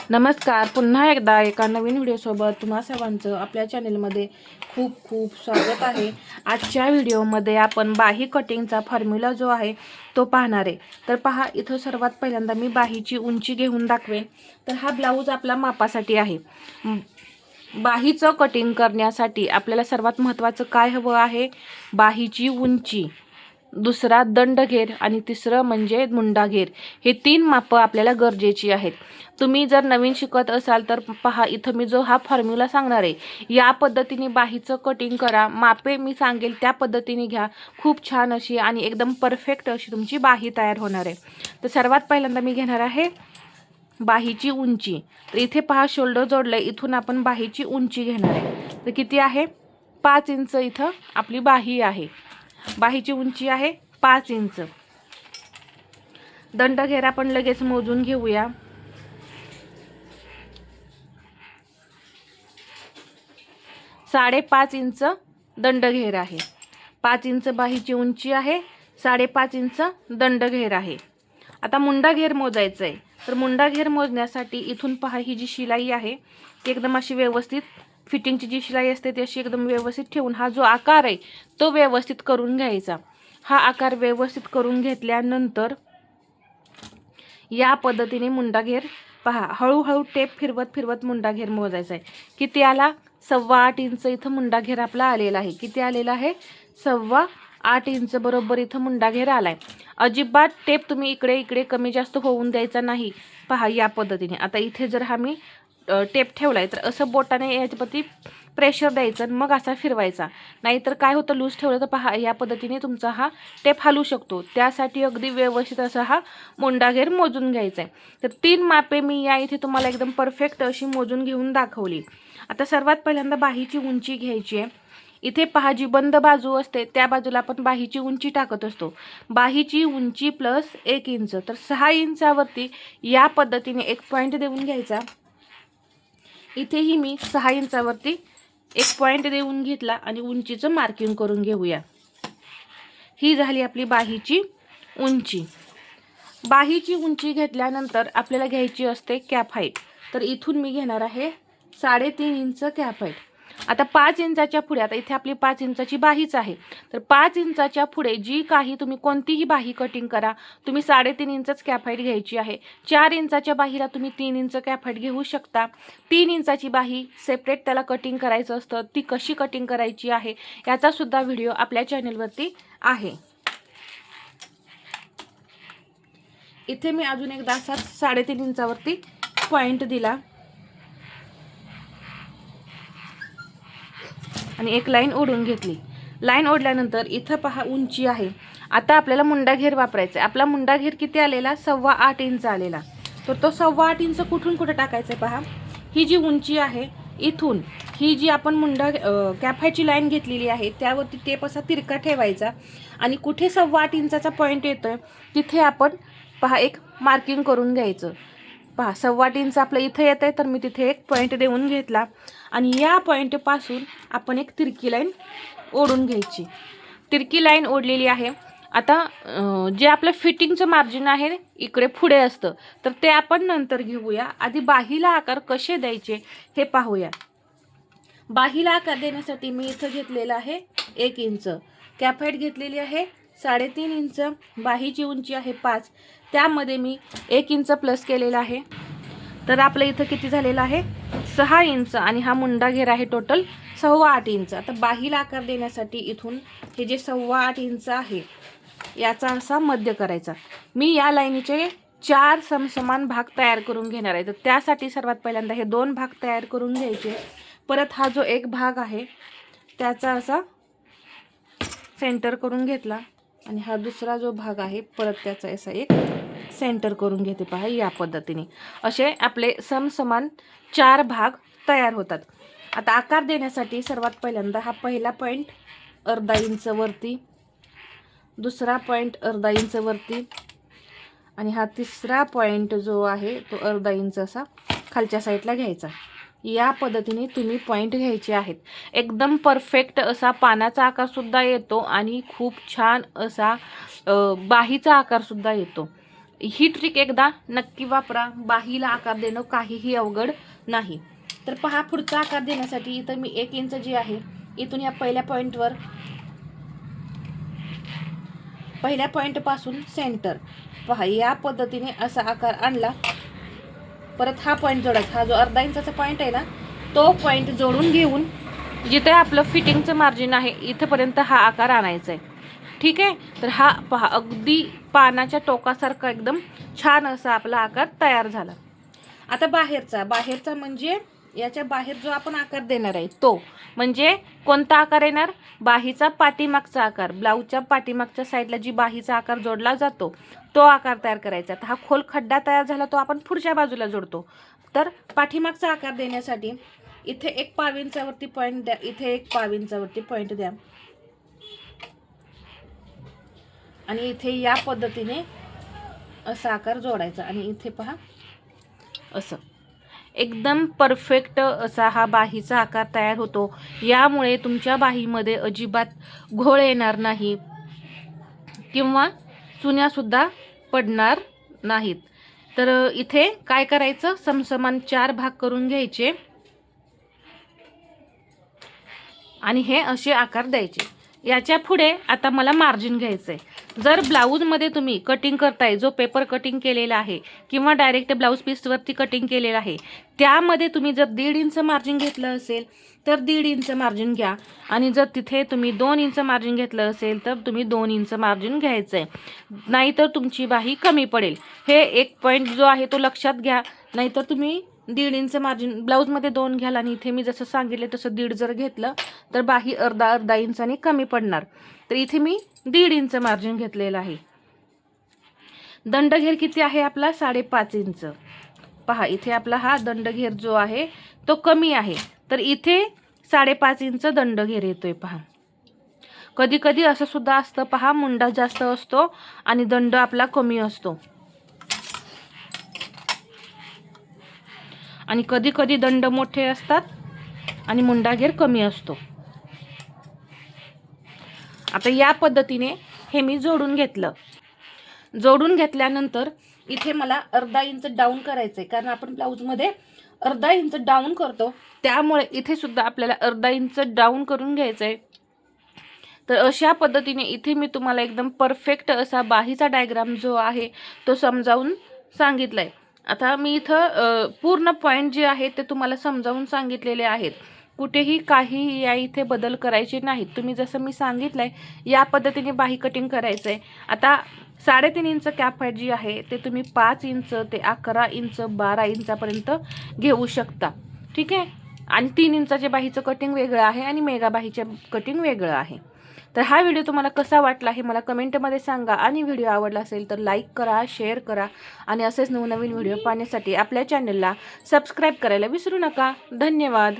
नमस्कार, पुन्हा एकदा एका नवीन व्हिडिओसोबत तुम्हा सर्वांचं आपल्या चॅनेलमध्ये खूप खूप स्वागत आहे। आजच्या व्हिडिओमध्ये आपण बाही कटिंगचा फॉर्म्युला जो आहे तो पाहणार आहे। तर पहा, इथं सर्वात पहिल्यांदा मी बाहीची उंची घेऊन दाखवेन। तर हा ब्लाऊज आपला मापासाठी आहे। बाहीचं कटिंग करण्यासाठी आपल्याला सर्वात महत्त्वाचं काय हवं आहे? बाहीची उंची, दुसरा दंडघेर आणि तिसरं म्हणजे मुंडाघेर। हे तीन मापं आपल्याला गरजेची आहेत। तुम्ही जर नवीन शिकत असाल तर पहा, इथं मी जो हा फॉर्म्युला सांगणार आहे या पद्धतीने बाहीचं कटिंग करा। मापे मी सांगेल त्या पद्धतीने घ्या। खूप छान अशी आणि एकदम परफेक्ट अशी तुमची बाही तयार होणार आहे। तर सर्वात पहिल्यांदा मी घेणार आहे बाहीची उंची। तर इथे पहा, शोल्डर जोडलंय, इथून आपण बाहीची उंची घेणार आहे। तर किती आहे? 5 इंच इथं आपली बाही आहे। बाहीची उंची आहे 5 इंच। दंडघेर आपण लगेच मोजून घेऊया। 5.5 इंच दंडघेर आहे। 5 इंच बाहीची उंची आहे, 5.5 इंच दंडघेर आहे। आता मुंडाघेर मोजायचं आहे। तर मुंडाघेर मोजण्यासाठी इथून पहा, ही जी शिलाई आहे ती एकदम अशी व्यवस्थित, फिटिंगची जी शिलाई असते ती अशी एकदम व्यवस्थित ठेवून हा जो आकार आहे तो व्यवस्थित करून घ्यायचा। हा आकार व्यवस्थित करून घेतल्यानंतर या पद्धतीने मुंडाघेर पहा, हळूहळू टेप फिरवत फिरवत मुंडाघेर मोजायचा आहे। किती आला? 8.25 इंच इथं मुंडाघेर आपला आलेला आहे। किती आलेला आहे? 8.25 इंच बरोबर इथं मुंडाघेर आलाय। अजिबात टेप तुम्ही इकडे इकडे कमी जास्त होऊन द्यायचा नाही। पहा, या पद्धतीने आता इथे जर मी टेप ठेवलाय तर असं बोटाने याच्यावरती प्रेशर द्यायचं, मग असा फिरवायचा। नाहीतर काय होतं, लूज ठेवलं तर पहा या पद्धतीने तुमचा हा टेप हलू शकतो। त्यासाठी अगदी व्यवस्थित असा हा मुंडाघेर मोजून घ्यायचा आहे। तर 3 मापे मी या इथे तुम्हाला एकदम परफेक्ट अशी मोजून घेऊन दाखवली। आता सर्वात पहिल्यांदा बाहीची उंची घ्यायची आहे। इथे पहा, जी बंद बाजू असते त्या बाजूला आपण बाहीची उंची टाकत असतो। बाहीची उंची प्लस 1 इंच, तर 6 इंचावरती या पद्धतीने एक पॉईंट देऊन घ्यायचा। इथेही मी 6 इंचावरती एक पॉईंट देऊन घेतला आणि उंचीचं मार्किंग करून घेऊया। ही झाली आपली बाहीची उंची। बाहीची उंची घेतल्यानंतर आपल्याला घ्यायची असते कॅप हाईट। तर इथून मी घेणार आहे 3.5 इंच कॅप हाईट। आता 5 इंचाच्या पुढे, आता इथे आपली 5 इंचाची बाहीच आहे, तर 5 इंचाच्या पुढे जी काही तुम्ही कोणतीही बाही कटिंग करा, तुम्ही 3.5 इंचच कॅप हाईट घ्यायची आहे। 4 इंचाच्या बाहीला तुम्ही 3 इंच कॅप हाईट घेऊ शकता। 3 इंचाची बाही सेपरेट त्याला कटिंग करायचं असतं, ती कशी कटिंग करायची आहे याचा सुद्धा व्हिडिओ आपल्या चॅनलवरती आहे। इथे मी अजून एकदा असा 3.5 इंचावरती पॉईंट दिला आणि एक लाईन ओढून घेतली। लाईन ओढल्यानंतर इथं पहा उंची आहे। आता आपल्याला मुंडाघेर वापरायचा आहे। आपला मुंडाघेर किती आलेला? 8.25 इंच आलेला। तर तो 8.25 इंच कुठून कुठे टाकायचं आहे पहा, ही जी उंची आहे इथून, ही जी आपण कॅप हाईटची लाईन घेतलेली आहे त्यावरती टेप असा तिरका ठेवायचा आणि कुठे 8.25 इंचाचा पॉईंट येतोय तिथे आपण पहा एक मार्किंग करून घ्यायचं। पहा, 8.25 इंच आपलं इथं येत आहे, तर मी तिथे एक पॉईंट देऊन घेतला आणि या पॉईंटपासून आपण एक तिरकी लाईन ओढून घ्यायची। तिरकी लाईन ओढलेली आहे। आता जे आपलं फिटिंगचं मार्जिन आहे इकडे पुढे असतं, तर ते आपण नंतर घेऊया। आधी बाहीला आकार कसे द्यायचे हे पाहूया। बाहीला आकार देण्यासाठी मी इथं घेतलेला आहे 1 इंच, कॅप हाईट घेतलेली आहे 3.5 इंच, बाहीची उंची आहे 5, त्यामध्ये मी 1 इंच प्लस केलेला आहे। तर आपलं इथं किती झालेलं आहे? 6 इंच आणि हा मुंडाघेर आहे टोटल 8.25 इंच। आता बाहीला आकार देण्यासाठी इथून हे जे 8.25 इंच आहे याचा असा मध्य करायचा। मी या लाईनीचे 4 समसमान भाग तयार करून घेणार आहे। तर त्यासाठी सर्वात पहिल्यांदा हे 2 भाग तयार करून घ्यायचे। परत हा जो एक भाग आहे त्याचा असा सेंटर करून घेतला आणि हा दुसरा जो भाग आहे परत त्याचा असा एक सेंटर करून घेते। पहा, या पद्धतीने असे आपले समसमान 4 भाग तयार होतात। आता आकार देण्यासाठी सर्वात पहिल्यांदा हा पहिला पॉईंट 1/2 इंच वरती, दुसरा पॉईंट 1/2 इंच वरती आणि हा तिसरा पॉईंट जो आहे तो 1/2 इंच असा खालच्या साईडला घ्यायचा। या पद्धतीने तुम्ही पॉईंट घ्यायचे आहेत। एकदम परफेक्ट असा पानाचा आकार सुद्धा येतो आणि खूप छान असा बाहीचा आकार सुद्धा येतो। ही ट्रिक एकदा नक्की वापरा. बाहीला आकार देणं काहीही अवघड नाही. तर पहा, पुढचा आकार देण्यासाठी इथं मी 1 इंच जी आहे इथून या पहिल्या पॉईंटपासून सेंटर पहा या पद्धतीने असा आकार आणला. परत हा पॉईंट जोडायचा. हा जो अर्धा इंचाचा पॉईंट आहे ना, तो पॉईंट जोडून घेऊन जिथे आपलं फिटिंगचं मार्जिन आहे इथपर्यंत हा आकार आणायचा आहे. ठीक आहे. तर हा पहा अगदी पानाच्या टोकासारखा एकदम छान असा आपला आकार तयार झाला. आता बाहेरचा म्हणजे याच्या बाहेर जो आपण आकार देणार आहे तो म्हणजे कोणता आकार येणार? बाहीचा पाठीमागचा आकार. ब्लाऊजच्या पाठीमागच्या साईडला जी बाहीचा आकार जोडला जातो तो आकार तयार करायचा. तर हा खोल खड्डा तयार झाला तो आपण पुढच्या बाजूला जोडतो. तर पाठीमागचा आकार देण्यासाठी इथे 1 पाव इंचावरती पॉईंट द्या, इथे 1 पाव इंचावरती पॉईंट द्या आणि इथे या पद्धतीने असा आकार जोडायचा आणि इथे पहा असं एकदम परफेक्ट असा हा बाहीचा आकार तयार होतो. यामुळे तुमच्या बाहीमध्ये अजिबात घोळ येणार नाही किंवा चुन्यासुद्धा पडणार नाहीत. तर इथे काय करायचं, समसमान 4 भाग करून घ्यायचे आणि हे असे आकार द्यायचे. याच्या पुढे आता मला मार्जिन घ्यायचं आहे. जर ब्लाऊजमध्ये तुम्ही कटिंग करताय, जो पेपर कटिंग केलेला आहे किंवा डायरेक्ट ब्लाऊज पीसवरती कटिंग केलेलं आहे, त्यामध्ये तुम्ही जर 1.5 इंच मार्जिन घेतलं असेल तर 1.5 इंच मार्जिन घ्या आणि जर तिथे तुम्ही 2 इंच मार्जिन घेतलं असेल तर तुम्ही 2 इंच मार्जिन घ्यायचं आहे. नाहीतर तुमची बाही कमी पडेल. हे एक पॉईंट जो आहे तो लक्षात घ्या. नाहीतर तुम्ही 1.5 इंच मार्जिन ब्लाऊजमध्ये 2 घ्याल आणि इथे मी जसं सांगितलं तसं 1.5 जर घेतलं तर बाही अर्धा इंचाने कमी पडणार. तर इथे मी 1.5 इंच मार्जिन घेतलेलं आहे. दंडघेर किती आहे आपला? 5.5 इंच. पहा इथे आपला हा दंडघेर जो आहे तो कमी आहे, तर इथे 5.5 इंच दंडघेर येतोय. पहा कधी कधी असं सुद्धा असतं, पहा मुंडा जास्त असतो आणि दंड आपला कमी असतो आणि कधी कधी दंड मोठे असतात आणि मुंडाघेर कमी असतो. आता या पद्धतीने हे मी जोडून घेतलं. जोडून घेतल्यानंतर इथे मला अर्धा इंच डाऊन करायचं आहे, कारण आपण ब्लाऊजमध्ये अर्धा इंच डाऊन करतो, त्यामुळे इथे सुद्धा आपल्याला अर्धा इंच डाऊन करून घ्यायचं आहे. तर अशा पद्धतीने इथे मी तुम्हाला एकदम परफेक्ट असा बाहीचा डायग्राम जो आहे तो समजावून सांगितला आहे. आता मी इथं पूर्ण पॉईंट जे आहेत ते तुम्हाला समजावून सांगितलेले आहेत. कुठेही काही या इथे बदल करायचे नाहीत. तुम्ही जसं मी सांगितलं आहे या पद्धतीने बाही कटिंग करायचं आहे. आता 3.5 इंच कॅप फाईट जी आहे ते तुम्ही 5 इंच ते 11 इंच 12 इंचापर्यंत घेऊ शकता. ठीक आहे. आणि 3 इंचाच्या बाहीचं कटिंग वेगळं आहे आणि मेगा बाहीचं कटिंग वेगळं आहे. तर हा व्हिडिओ तुम्हाला कसा वाटला हे मला कमेंटमध्ये सांगा आणि व्हिडिओ आवडला असेल तर लाईक करा, शेअर करा आणि असेच नवनवीन व्हिडिओ पाहण्यासाठी आपल्या चॅनलला सबस्क्राईब करायला विसरू नका. धन्यवाद.